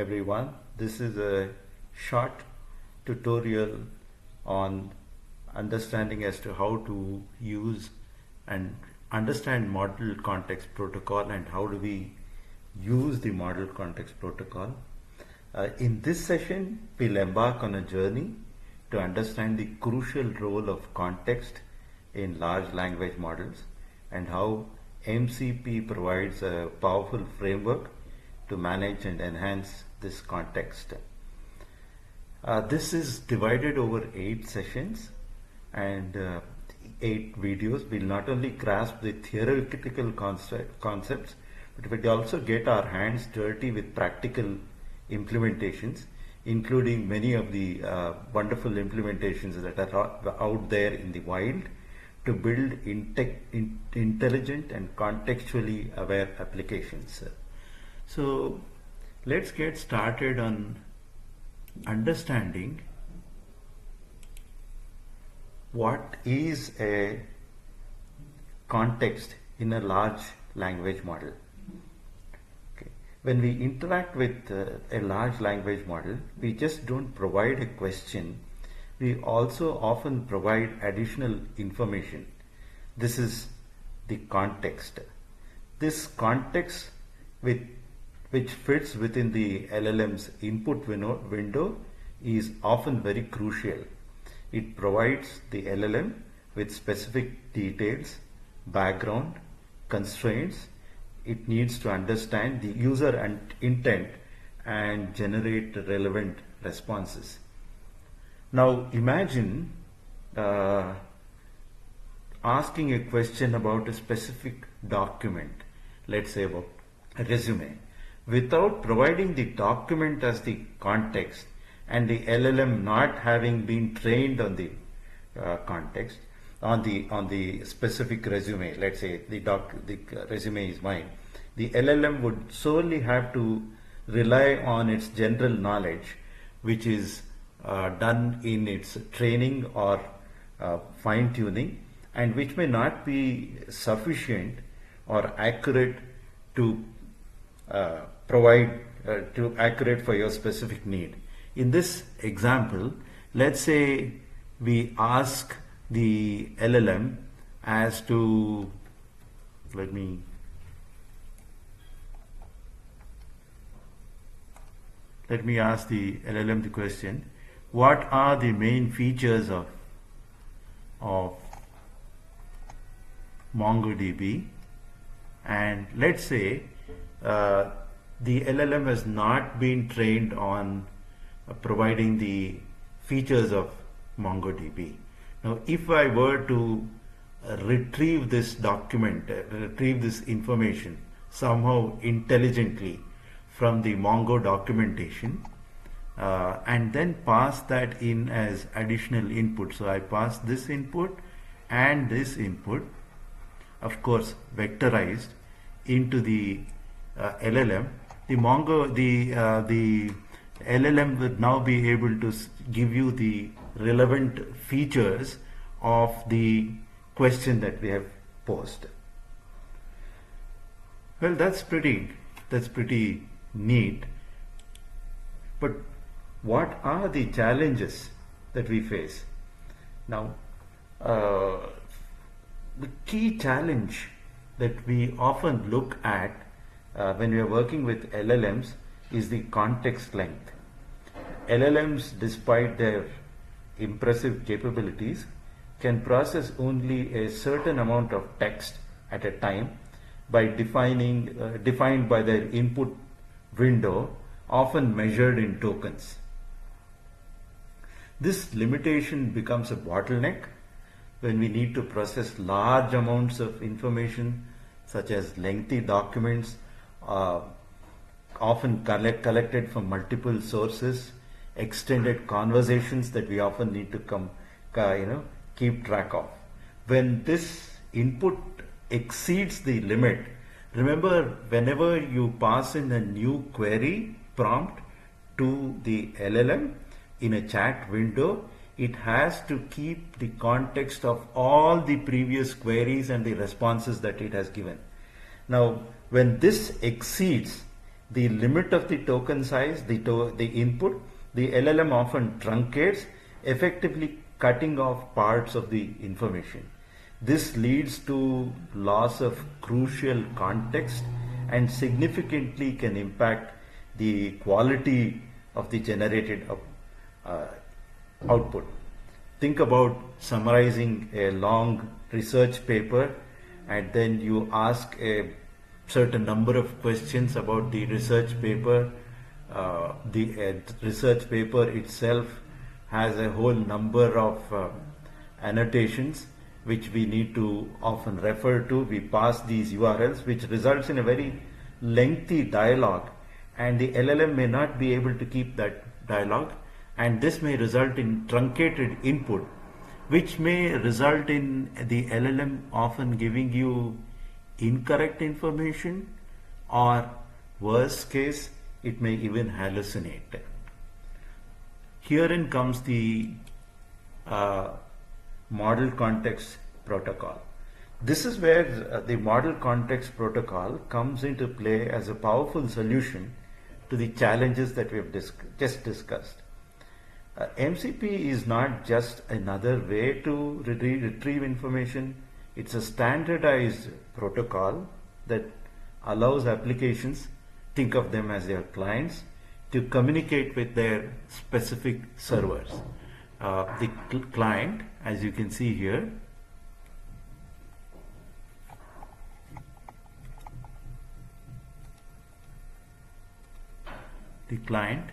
everyone. This is a short tutorial on understanding as to how to use and understand model context protocol and how do we use the model context protocol. In this session, we'll embark on a journey to understand the crucial role of context in large language models and how MCP provides a powerful framework to manage and enhance this context. This is divided over 8 sessions and 8 videos. We'll not only grasp the theoretical concepts, but we'll also get our hands dirty with practical implementations, including many of the wonderful implementations that are out there in the wild to build intelligent and contextually aware applications. So let's get started on understanding what is a context in a large language model. Okay. When we interact with a large language model, we just don't provide a question. We also often provide additional information. This is the context. This context which fits within the LLM's input window is often very crucial. It provides the LLM with specific details, background, constraints. It needs to understand the user intent and generate relevant responses. Now imagine asking a question about a specific document, let's say about a resume, without providing the document as the context and the LLM not having been trained on the context, on the specific resume. Let's say the resume is mine. The LLM would solely have to rely on its general knowledge, which is done in its training or fine-tuning, and which may not be sufficient or accurate to provide accurate for your specific need. In this example, let's say we ask the LLM as to, let me ask the LLM the question, what are the main features of MongoDB? And let's say the LLM has not been trained on providing the features of MongoDB. Now, if I were to retrieve this document, retrieve this information somehow intelligently from the Mongo documentation, and then pass that in as additional input. So I pass this input and this input, of course vectorized, into the LLM. The LLM would now be able to give you the relevant features of the question that we have posed. Well, that's pretty neat. But what are the challenges that we face? Now, the key challenge that we often look at when we are working with LLMs is the context length. LLMs, despite their impressive capabilities, can process only a certain amount of text at a time by defined by their input window, often measured in tokens. This limitation becomes a bottleneck when we need to process large amounts of information, such as lengthy documents, often collected from multiple sources, extended conversations that we often need to keep track of. When this input exceeds the limit, remember, whenever you pass in a new query prompt to the LLM in a chat window, it has to keep the context of all the previous queries and the responses that it has given. Now, when this exceeds the limit of the token size, the input, the LLM often truncates, effectively cutting off parts of the information. This leads to loss of crucial context and significantly can impact the quality of the generated output. Think about summarizing a long research paper and then you ask a certain number of questions about the research paper. The research paper itself has a whole number of annotations which we need to often refer to. We pass these URLs, which results in a very lengthy dialogue, and the LLM may not be able to keep that dialogue, and this may result in truncated input, which may result in the LLM often giving you incorrect information, or worst case, it may even hallucinate. Herein comes the model context protocol. This is where the model context protocol comes into play as a powerful solution to the challenges that we have just discussed. MCP is not just another way to retrieve information. It's a standardized protocol that allows applications, think of them as their clients, to communicate with their specific servers. The client, as you can see here, the client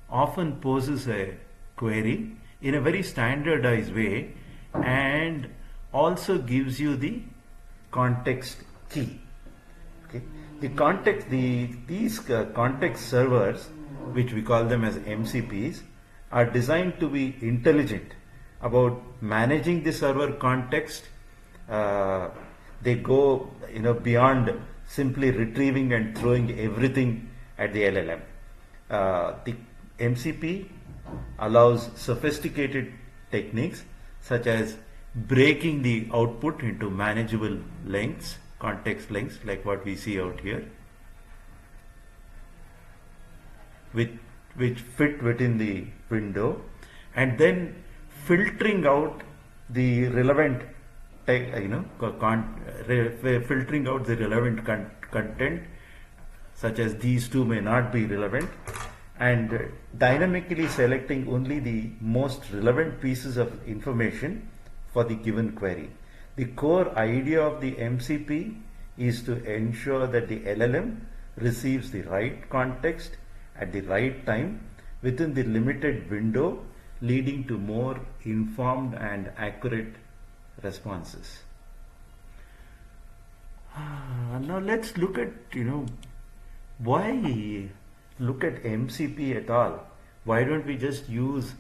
often poses a query in a very standardized way and also gives you the context key. Okay. These context servers, which we call them as MCPs, are designed to be intelligent about managing the server context. They go beyond simply retrieving and throwing everything at the LLM. The MCP allows sophisticated techniques such as breaking the output into manageable lengths, context lengths, like what we see out here, which fit within the window, and then filtering out the relevant filtering out the relevant content, such as these two may not be relevant, and dynamically selecting only the most relevant pieces of information for the given query. The core idea of the MCP is to ensure that the LLM receives the right context at the right time within the limited window, leading to more informed and accurate responses. Now let's look at why look at MCP at all. Why don't we just use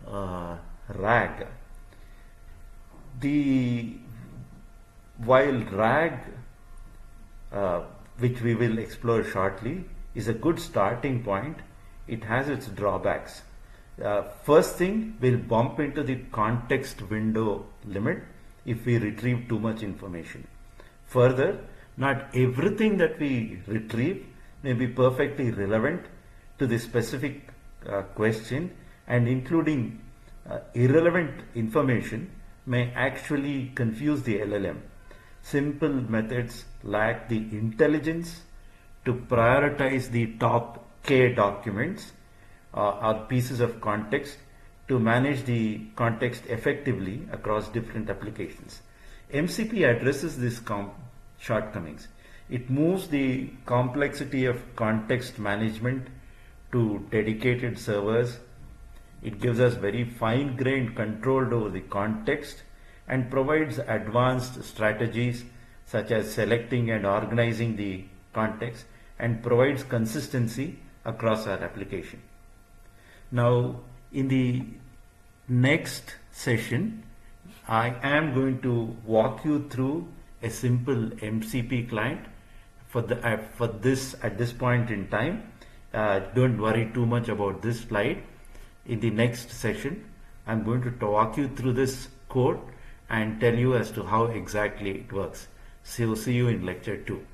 RAG? While RAG, which we will explore shortly, is a good starting point, it has its drawbacks. First thing, we'll bump into the context window limit if we retrieve too much information. Further, not everything that we retrieve may be perfectly relevant to the specific question, and including irrelevant information may actually confuse the LLM. Simple methods lack the intelligence to prioritize the top K documents or pieces of context to manage the context effectively across different applications. MCP addresses these shortcomings. It moves the complexity of context management to dedicated servers. It gives us very fine-grained control over the context and provides advanced strategies such as selecting and organizing the context, and provides consistency across our application. Now, in the next session, I am going to walk you through a simple MCP client at this point in time. Don't worry too much about this slide. In the next session, I'm going to walk you through this code and tell you as to how exactly it works. So see you in lecture 2.